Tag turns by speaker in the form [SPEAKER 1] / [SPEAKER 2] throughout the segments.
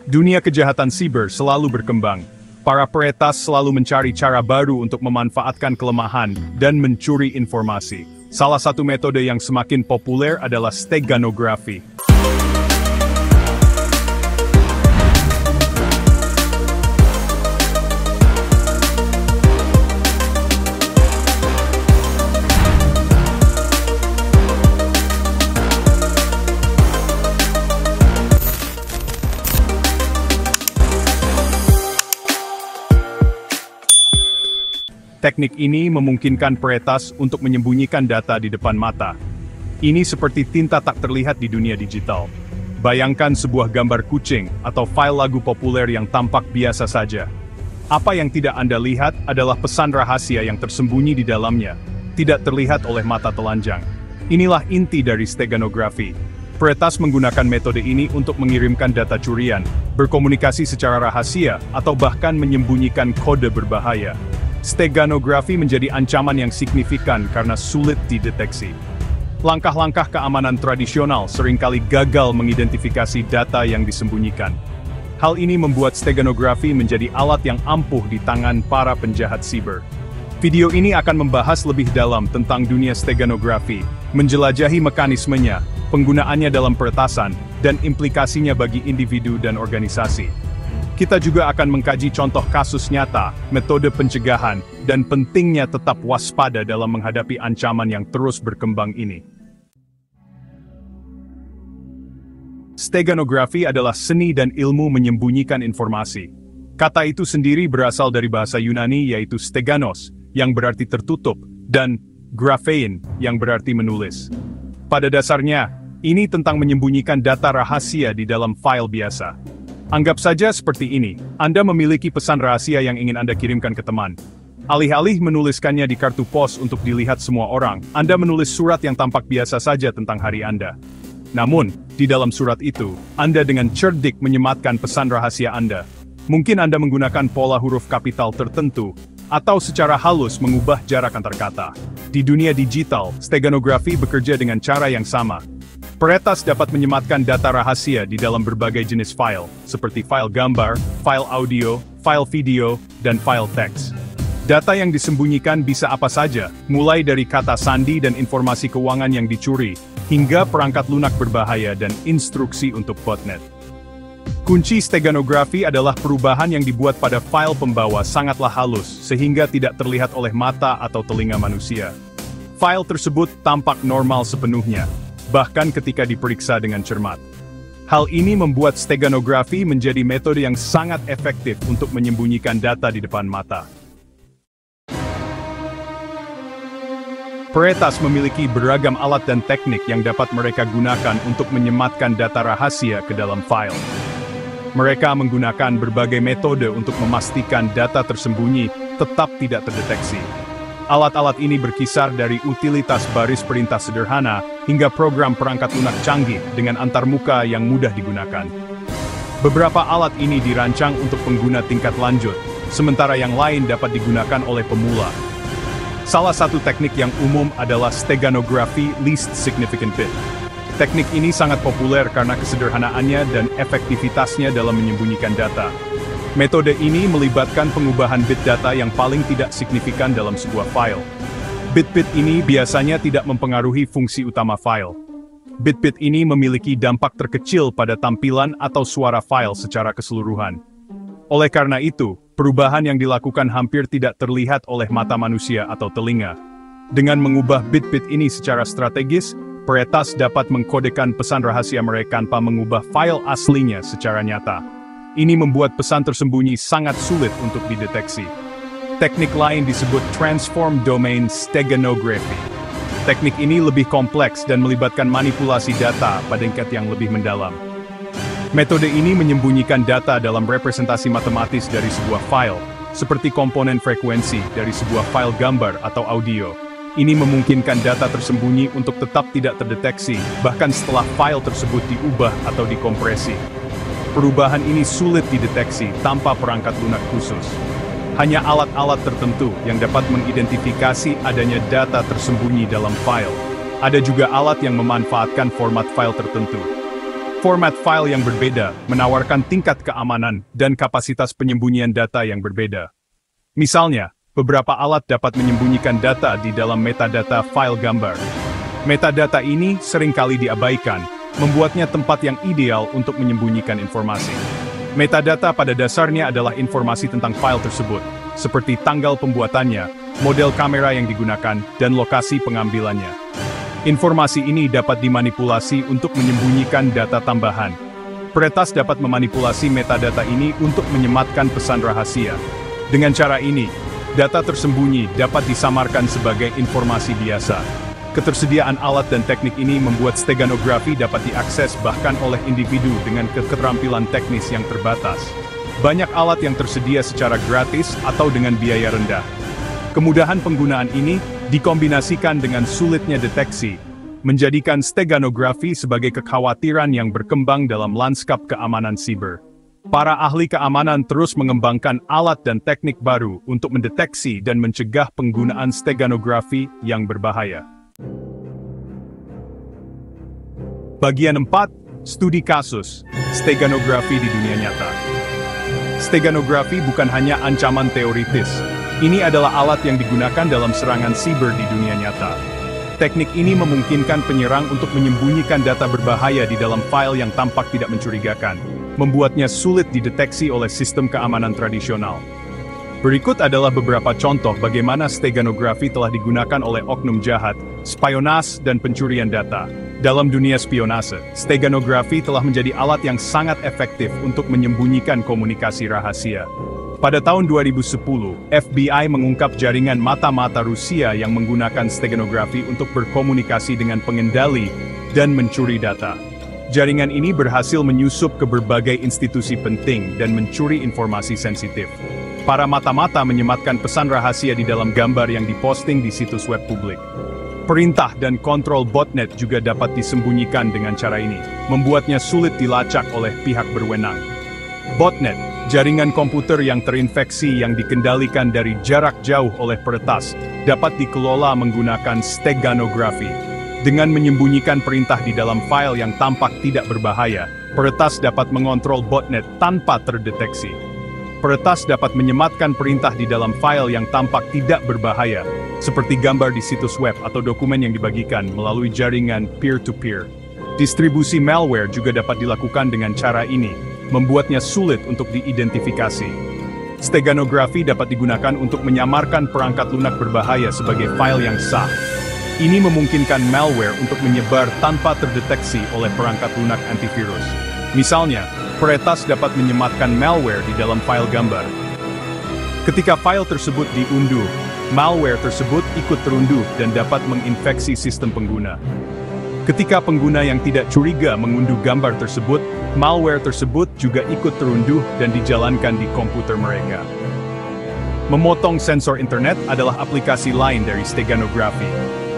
[SPEAKER 1] Dunia kejahatan siber selalu berkembang. Para peretas selalu mencari cara baru untuk memanfaatkan kelemahan dan mencuri informasi. Salah satu metode yang semakin populer adalah steganografi. Teknik ini memungkinkan peretas untuk menyembunyikan data di depan mata. Ini seperti tinta tak terlihat di dunia digital. Bayangkan sebuah gambar kucing atau file lagu populer yang tampak biasa saja. Apa yang tidak Anda lihat adalah pesan rahasia yang tersembunyi di dalamnya, tidak terlihat oleh mata telanjang. Inilah inti dari steganografi. Peretas menggunakan metode ini untuk mengirimkan data curian, berkomunikasi secara rahasia, atau bahkan menyembunyikan kode berbahaya. Steganografi menjadi ancaman yang signifikan karena sulit dideteksi. Langkah-langkah keamanan tradisional seringkali gagal mengidentifikasi data yang disembunyikan. Hal ini membuat steganografi menjadi alat yang ampuh di tangan para penjahat siber. Video ini akan membahas lebih dalam tentang dunia steganografi, menjelajahi mekanismenya, penggunaannya dalam peretasan, dan implikasinya bagi individu dan organisasi. Kita juga akan mengkaji contoh kasus nyata, metode pencegahan, dan pentingnya tetap waspada dalam menghadapi ancaman yang terus berkembang ini. Steganografi adalah seni dan ilmu menyembunyikan informasi. Kata itu sendiri berasal dari bahasa Yunani yaitu steganos, yang berarti tertutup, dan graphein, yang berarti menulis. Pada dasarnya, ini tentang menyembunyikan data rahasia di dalam file biasa. Anggap saja seperti ini, Anda memiliki pesan rahasia yang ingin Anda kirimkan ke teman. Alih-alih menuliskannya di kartu pos untuk dilihat semua orang, Anda menulis surat yang tampak biasa saja tentang hari Anda. Namun, di dalam surat itu, Anda dengan cerdik menyematkan pesan rahasia Anda. Mungkin Anda menggunakan pola huruf kapital tertentu, atau secara halus mengubah jarak antar kata. Di dunia digital, steganografi bekerja dengan cara yang sama. Peretas dapat menyematkan data rahasia di dalam berbagai jenis file, seperti file gambar, file audio, file video, dan file teks. Data yang disembunyikan bisa apa saja, mulai dari kata sandi dan informasi keuangan yang dicuri, hingga perangkat lunak berbahaya dan instruksi untuk botnet. Kunci steganografi adalah perubahan yang dibuat pada file pembawa sangatlah halus, sehingga tidak terlihat oleh mata atau telinga manusia. File tersebut tampak normal sepenuhnya, bahkan ketika diperiksa dengan cermat. Hal ini membuat steganografi menjadi metode yang sangat efektif untuk menyembunyikan data di depan mata. Peretas memiliki beragam alat dan teknik yang dapat mereka gunakan untuk menyematkan data rahasia ke dalam file. Mereka menggunakan berbagai metode untuk memastikan data tersembunyi tetap tidak terdeteksi. Alat-alat ini berkisar dari utilitas baris perintah sederhana hingga program perangkat lunak canggih dengan antarmuka yang mudah digunakan. Beberapa alat ini dirancang untuk pengguna tingkat lanjut, sementara yang lain dapat digunakan oleh pemula. Salah satu teknik yang umum adalah steganografi least significant bit. Teknik ini sangat populer karena kesederhanaannya dan efektivitasnya dalam menyembunyikan data. Metode ini melibatkan pengubahan bit data yang paling tidak signifikan dalam sebuah file. Bit-bit ini biasanya tidak mempengaruhi fungsi utama file. Bit-bit ini memiliki dampak terkecil pada tampilan atau suara file secara keseluruhan. Oleh karena itu, perubahan yang dilakukan hampir tidak terlihat oleh mata manusia atau telinga. Dengan mengubah bit-bit ini secara strategis, peretas dapat mengkodekan pesan rahasia mereka tanpa mengubah file aslinya secara nyata. Ini membuat pesan tersembunyi sangat sulit untuk dideteksi. Teknik lain disebut transform domain steganography. Teknik ini lebih kompleks dan melibatkan manipulasi data pada tingkat yang lebih mendalam. Metode ini menyembunyikan data dalam representasi matematis dari sebuah file, seperti komponen frekuensi dari sebuah file gambar atau audio. Ini memungkinkan data tersembunyi untuk tetap tidak terdeteksi, bahkan setelah file tersebut diubah atau dikompresi. Perubahan ini sulit dideteksi tanpa perangkat lunak khusus. Hanya alat-alat tertentu yang dapat mengidentifikasi adanya data tersembunyi dalam file. Ada juga alat yang memanfaatkan format file tertentu. Format file yang berbeda menawarkan tingkat keamanan dan kapasitas penyembunyian data yang berbeda. Misalnya, beberapa alat dapat menyembunyikan data di dalam metadata file gambar. Metadata ini seringkali diabaikan, membuatnya tempat yang ideal untuk menyembunyikan informasi. Metadata pada dasarnya adalah informasi tentang file tersebut, seperti tanggal pembuatannya, model kamera yang digunakan, dan lokasi pengambilannya. Informasi ini dapat dimanipulasi untuk menyembunyikan data tambahan. Peretas dapat memanipulasi metadata ini untuk menyematkan pesan rahasia. Dengan cara ini, data tersembunyi dapat disamarkan sebagai informasi biasa. Ketersediaan alat dan teknik ini membuat steganografi dapat diakses bahkan oleh individu dengan keterampilan teknis yang terbatas. Banyak alat yang tersedia secara gratis atau dengan biaya rendah. Kemudahan penggunaan ini dikombinasikan dengan sulitnya deteksi, menjadikan steganografi sebagai kekhawatiran yang berkembang dalam lanskap keamanan siber. Para ahli keamanan terus mengembangkan alat dan teknik baru untuk mendeteksi dan mencegah penggunaan steganografi yang berbahaya. Bagian 4, studi kasus, steganografi di dunia nyata. Steganografi bukan hanya ancaman teoritis. Ini adalah alat yang digunakan dalam serangan siber di dunia nyata. Teknik ini memungkinkan penyerang untuk menyembunyikan data berbahaya di dalam file yang tampak tidak mencurigakan, membuatnya sulit dideteksi oleh sistem keamanan tradisional. Berikut adalah beberapa contoh bagaimana steganografi telah digunakan oleh oknum jahat, spionase, dan pencurian data. Dalam dunia spionase, steganografi telah menjadi alat yang sangat efektif untuk menyembunyikan komunikasi rahasia. Pada tahun 2010, FBI mengungkap jaringan mata-mata Rusia yang menggunakan steganografi untuk berkomunikasi dengan pengendali dan mencuri data. Jaringan ini berhasil menyusup ke berbagai institusi penting dan mencuri informasi sensitif. Para mata-mata menyematkan pesan rahasia di dalam gambar yang diposting di situs web publik. Perintah dan kontrol botnet juga dapat disembunyikan dengan cara ini, membuatnya sulit dilacak oleh pihak berwenang. Botnet, jaringan komputer yang terinfeksi yang dikendalikan dari jarak jauh oleh peretas, dapat dikelola menggunakan steganografi. Dengan menyembunyikan perintah di dalam file yang tampak tidak berbahaya, peretas dapat mengontrol botnet tanpa terdeteksi. Peretas dapat menyematkan perintah di dalam file yang tampak tidak berbahaya, seperti gambar di situs web atau dokumen yang dibagikan melalui jaringan peer-to-peer. Distribusi malware juga dapat dilakukan dengan cara ini, membuatnya sulit untuk diidentifikasi. Steganografi dapat digunakan untuk menyamarkan perangkat lunak berbahaya sebagai file yang sah. Ini memungkinkan malware untuk menyebar tanpa terdeteksi oleh perangkat lunak antivirus. Misalnya, peretas dapat menyematkan malware di dalam file gambar. Ketika file tersebut diunduh, malware tersebut ikut terunduh dan dapat menginfeksi sistem pengguna. Ketika pengguna yang tidak curiga mengunduh gambar tersebut, malware tersebut juga ikut terunduh dan dijalankan di komputer mereka. Memotong sensor internet adalah aplikasi lain dari steganografi.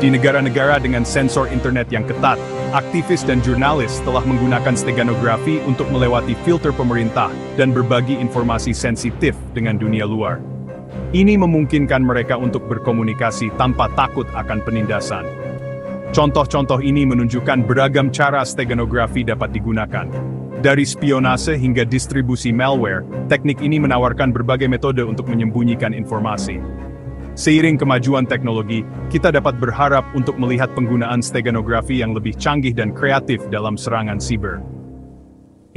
[SPEAKER 1] Di negara-negara dengan sensor internet yang ketat, aktivis dan jurnalis telah menggunakan steganografi untuk melewati filter pemerintah dan berbagi informasi sensitif dengan dunia luar. Ini memungkinkan mereka untuk berkomunikasi tanpa takut akan penindasan. Contoh-contoh ini menunjukkan beragam cara steganografi dapat digunakan. Dari spionase hingga distribusi malware, teknik ini menawarkan berbagai metode untuk menyembunyikan informasi. Seiring kemajuan teknologi, kita dapat berharap untuk melihat penggunaan steganografi yang lebih canggih dan kreatif dalam serangan siber.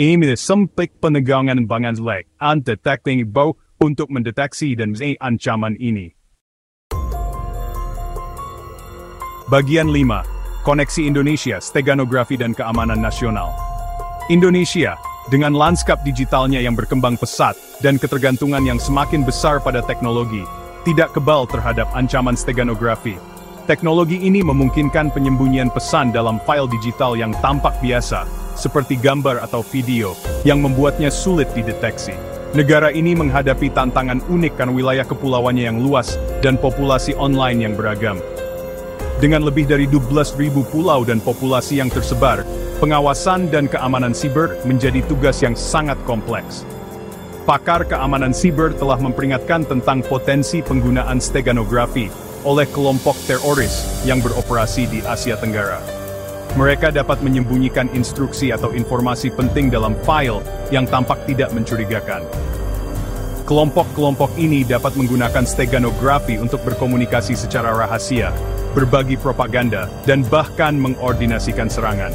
[SPEAKER 1] Ini sempit penegangan banganlek anti-teknik bau untuk mendeteksi dan ancaman ini. Bagian 5. Koneksi Indonesia, Steganografi dan Keamanan Nasional. Indonesia, dengan lanskap digitalnya yang berkembang pesat dan ketergantungan yang semakin besar pada teknologi, tidak kebal terhadap ancaman steganografi. Teknologi ini memungkinkan penyembunyian pesan dalam file digital yang tampak biasa, seperti gambar atau video, yang membuatnya sulit dideteksi. Negara ini menghadapi tantangan unik karena wilayah kepulauannya yang luas dan populasi online yang beragam. Dengan lebih dari 12.000 pulau dan populasi yang tersebar, pengawasan dan keamanan siber menjadi tugas yang sangat kompleks. Pakar keamanan siber telah memperingatkan tentang potensi penggunaan steganografi oleh kelompok teroris yang beroperasi di Asia Tenggara. Mereka dapat menyembunyikan instruksi atau informasi penting dalam file yang tampak tidak mencurigakan. Kelompok-kelompok ini dapat menggunakan steganografi untuk berkomunikasi secara rahasia, berbagi propaganda, dan bahkan mengordinasikan serangan.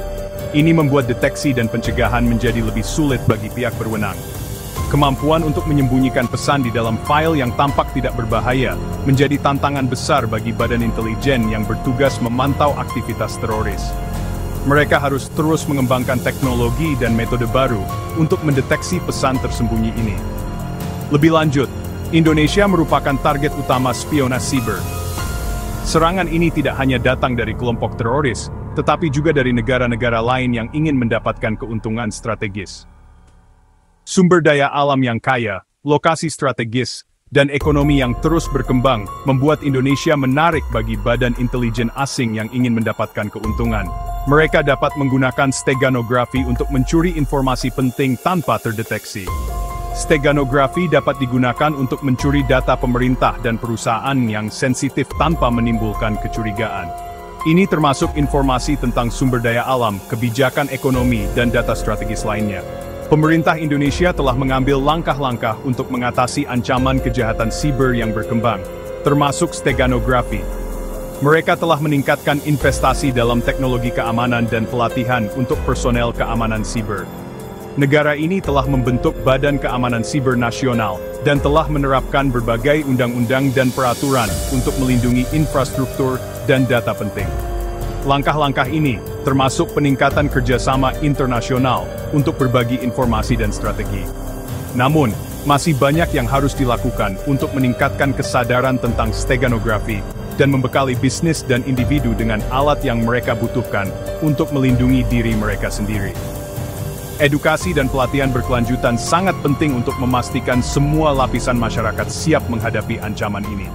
[SPEAKER 1] Ini membuat deteksi dan pencegahan menjadi lebih sulit bagi pihak berwenang. Kemampuan untuk menyembunyikan pesan di dalam file yang tampak tidak berbahaya menjadi tantangan besar bagi badan intelijen yang bertugas memantau aktivitas teroris. Mereka harus terus mengembangkan teknologi dan metode baru untuk mendeteksi pesan tersembunyi ini. Lebih lanjut, Indonesia merupakan target utama spionase siber. Serangan ini tidak hanya datang dari kelompok teroris, tetapi juga dari negara-negara lain yang ingin mendapatkan keuntungan strategis. Sumber daya alam yang kaya, lokasi strategis, dan ekonomi yang terus berkembang membuat Indonesia menarik bagi badan intelijen asing yang ingin mendapatkan keuntungan. Mereka dapat menggunakan steganografi untuk mencuri informasi penting tanpa terdeteksi. Steganografi dapat digunakan untuk mencuri data pemerintah dan perusahaan yang sensitif tanpa menimbulkan kecurigaan. Ini termasuk informasi tentang sumber daya alam, kebijakan ekonomi, dan data strategis lainnya. Pemerintah Indonesia telah mengambil langkah-langkah untuk mengatasi ancaman kejahatan siber yang berkembang, termasuk steganografi. Mereka telah meningkatkan investasi dalam teknologi keamanan dan pelatihan untuk personel keamanan siber. Negara ini telah membentuk Badan Keamanan Siber Nasional dan telah menerapkan berbagai undang-undang dan peraturan untuk melindungi infrastruktur dan data penting. Langkah-langkah ini termasuk peningkatan kerjasama internasional untuk berbagi informasi dan strategi. Namun, masih banyak yang harus dilakukan untuk meningkatkan kesadaran tentang steganografi dan membekali bisnis dan individu dengan alat yang mereka butuhkan untuk melindungi diri mereka sendiri. Edukasi dan pelatihan berkelanjutan sangat penting untuk memastikan semua lapisan masyarakat siap menghadapi ancaman ini.